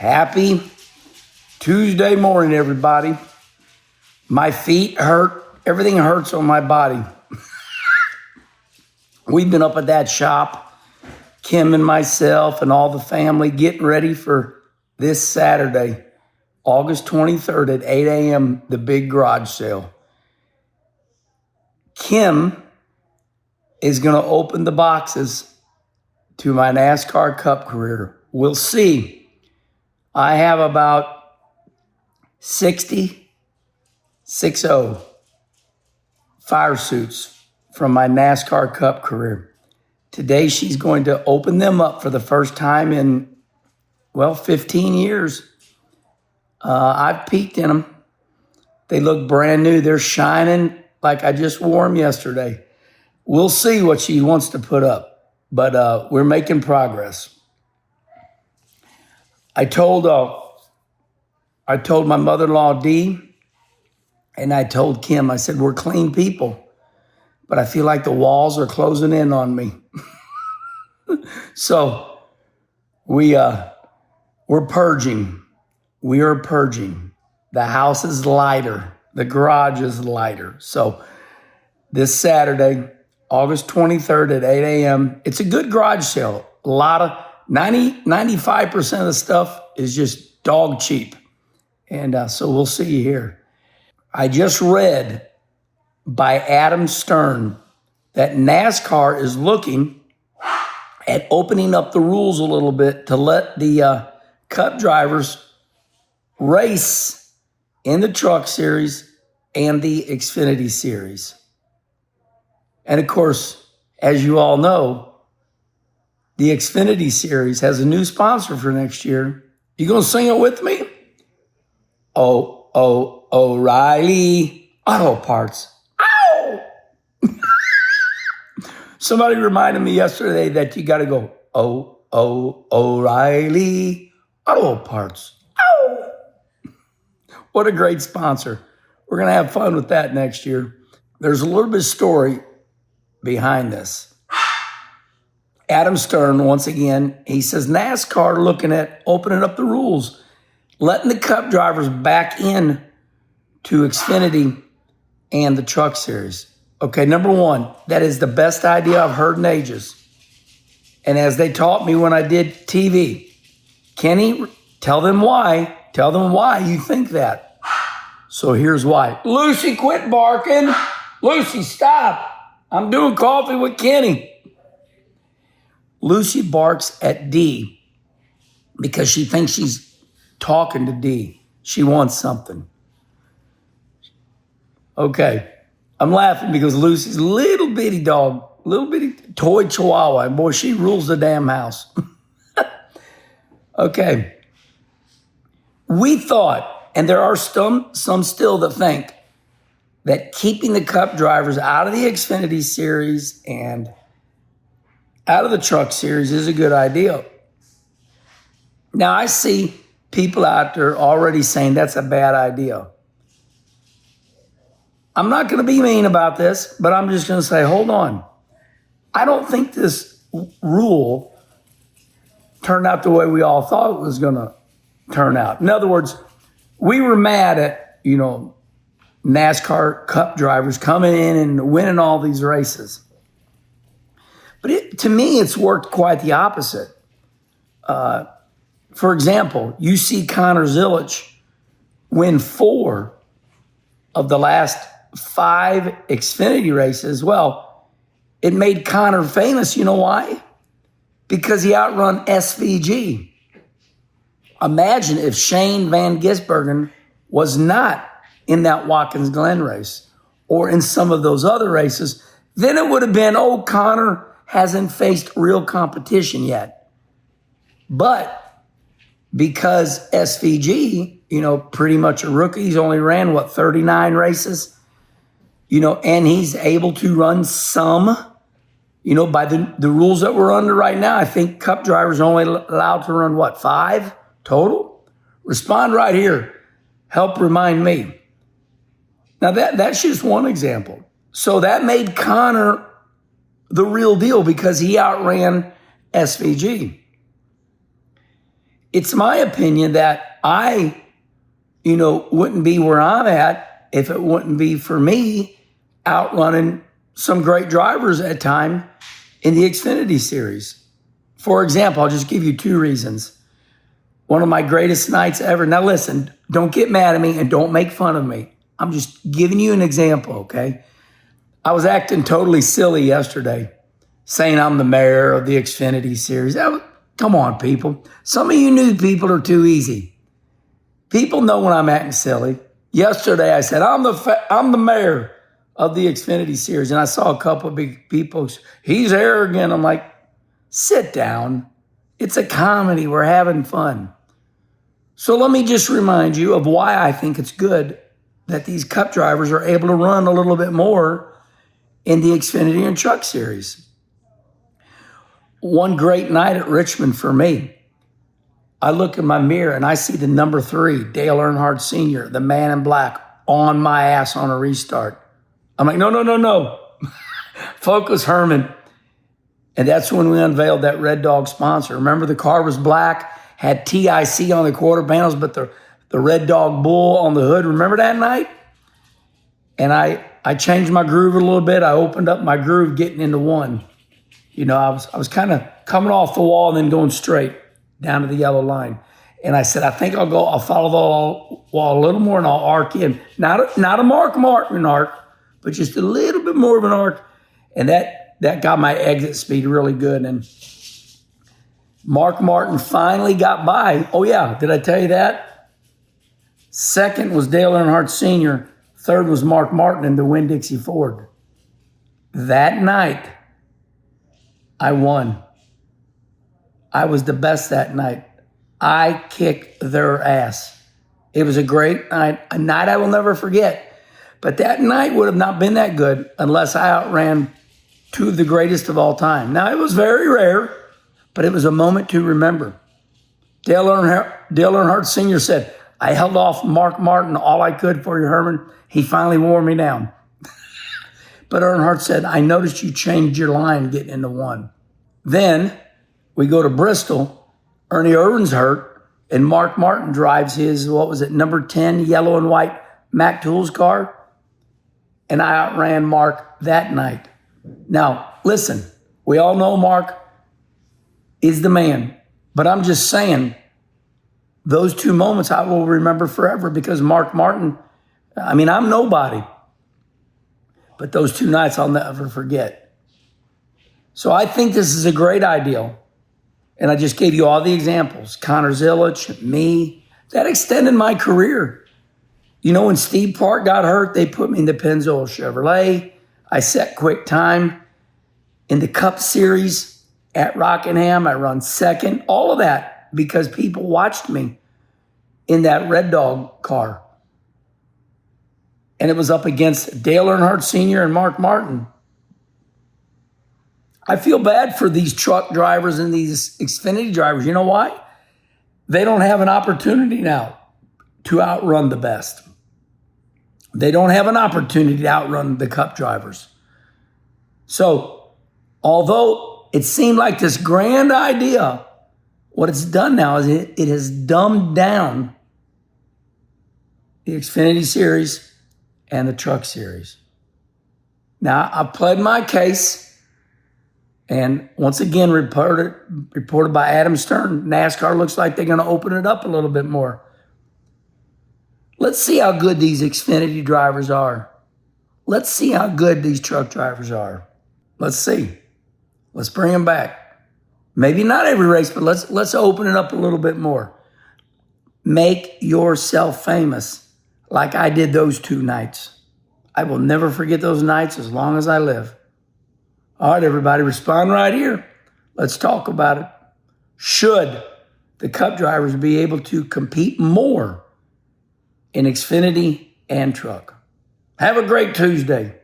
Happy Tuesday morning, everybody. My feet hurt. Everything hurts on my body. We've been up at that shop, Kim and myself and all the family, getting ready for this Saturday, August 23rd at 8 a.m., the big garage sale. Kim is going to open the boxes to my NASCAR Cup career. We'll see. I have about 60 fire suits from my NASCAR Cup career. Today, she's going to open them up for the first time in, 15 years. I've peeked in them. They look brand new. They're shining like I just wore them yesterday. We'll see what she wants to put up, but we're making progress. I told my mother-in-law, Dee, and I told Kim, I said, we're clean people, but I feel like the walls are closing in on me. So we're purging. We are purging. The house is lighter. The garage is lighter. So this Saturday, August 23rd at 8 a.m., it's a good garage sale. A lot of 95% of the stuff is just dog cheap. And so we'll see you here. I just read by Adam Stern that NASCAR is looking at opening up the rules a little bit to let the Cup drivers race in the Truck Series and the Xfinity Series. And of course, as you all know, the Xfinity Series has a new sponsor for next year. You gonna sing it with me? O'Reilly Auto Parts. Ow! Somebody reminded me yesterday that you gotta go, O'Reilly Auto Parts. Ow! What a great sponsor. We're gonna have fun with that next year. There's a little bit of story behind this. Adam Stern, once again, he says NASCAR looking at opening up the rules, letting the Cup drivers back in to Xfinity and the Truck Series. Okay, number one, that is the best idea I've heard in ages. And as they taught me when I did TV, Kenny, tell them why. Tell them why you think that. So here's why. Lucy, quit barking. Lucy, stop. I'm doing coffee with Kenny. Lucy barks at Dee because she thinks she's talking to Dee. She wants something. Okay. I'm laughing because Lucy's a little bitty dog, little bitty toy chihuahua. And boy, she rules the damn house. Okay. We thought, and there are some still that think, that keeping the Cup drivers out of the Xfinity Series and out of the Truck Series is a good idea. Now, I see people out there already saying that's a bad idea. I'm not going to be mean about this, but I'm just going to say, hold on. I don't think this rule turned out the way we all thought it was going to turn out. In other words, we were mad at, NASCAR Cup drivers coming in and winning all these races. But to me, it's worked quite the opposite. For example, you see Connor Zilisch win 4 of the last 5 Xfinity races. Well, it made Connor famous. You know why? Because he outrun SVG. Imagine if Shane Van Gisbergen was not in that Watkins Glen race or in some of those other races, then it would have been, Connor hasn't faced real competition yet. But because SVG, pretty much a rookie, he's only ran, 39 races, and he's able to run some, by the rules that we're under right now. I think Cup drivers are only allowed to run, 5 total? Respond right here. Help remind me. Now, that's just one example. So that made Connor the real deal because he outran SVG. it's my opinion that I, wouldn't be where I'm at if it wouldn't be for me outrunning some great drivers at time in the Xfinity series. For example, I'll just give you two reasons. One of my greatest nights ever. Now listen, don't get mad at me and don't make fun of me. I'm just giving you an example, okay? I was acting totally silly yesterday, saying I'm the mayor of the Xfinity series. Come on, people. Some of you new people are too easy. People know when I'm acting silly. Yesterday I said, I'm the mayor of the Xfinity series. And I saw a couple of big people, he's arrogant. I'm like, sit down. It's a comedy. We're having fun. So let me just remind you of why I think it's good that these Cup drivers are able to run a little bit more in the Xfinity and Truck Series. One great night at Richmond for me, I look in my mirror and I see the number 3, Dale Earnhardt Sr., the man in black, on my ass on a restart. I'm like, no. Focus, Herman. And that's when we unveiled that Red Dog sponsor. Remember, the car was black, had TIC on the quarter panels, but the Red Dog Bull on the hood. Remember that night? And I changed my groove a little bit. I opened up my groove getting into one. I was kind of coming off the wall and then going straight down to the yellow line. And I said, I think I'll follow the wall a little more and I'll arc in. Not a Mark Martin arc, but just a little bit more of an arc. And that got my exit speed really good. And Mark Martin finally got by. Oh, yeah. Did I tell you that? Second was Dale Earnhardt Sr. Third was Mark Martin in the Winn-Dixie Ford. That night, I won. I was the best that night. I kicked their ass. It was a great night, a night I will never forget. But that night would have not been that good unless I outran two of the greatest of all time. Now, it was very rare, but it was a moment to remember. Dale Earnhardt Sr. said, I held off Mark Martin all I could for you, Herman. He finally wore me down. But Earnhardt said, I noticed you changed your line getting into one. Then we go to Bristol. Ernie Irvin's hurt, and Mark Martin drives his, number 10 yellow and white Mac Tools car. And I outran Mark that night. Now, listen, we all know Mark is the man. But I'm just saying, those two moments I will remember forever because Mark Martin, I'm nobody. But those two nights I'll never forget. So I think this is a great idea. And I just gave you all the examples. Connor Zilic, me. That extended my career. When Steve Park got hurt, they put me in the Pennzoil Chevrolet. I set quick time. In the Cup Series at Rockingham, I run second. All of that because people watched me in that Red Dog car. And it was up against Dale Earnhardt Sr. and Mark Martin. I feel bad for these truck drivers and these Xfinity drivers. You know why? They don't have an opportunity now to outrun the best. They don't have an opportunity to outrun the Cup drivers. So, although it seemed like this grand idea, what it's done now is it has dumbed down the Xfinity Series and the Truck Series. Now, I pled my case. And once again, reported by Adam Stern, NASCAR looks like they're going to open it up a little bit more. Let's see how good these Xfinity drivers are. Let's see how good these truck drivers are. Let's see. Let's bring them back. Maybe not every race, but let's open it up a little bit more. Make yourself famous like I did those two nights. I will never forget those nights as long as I live. All right, everybody, respond right here. Let's talk about it. Should the Cup drivers be able to compete more in Xfinity and truck? Have a great Tuesday.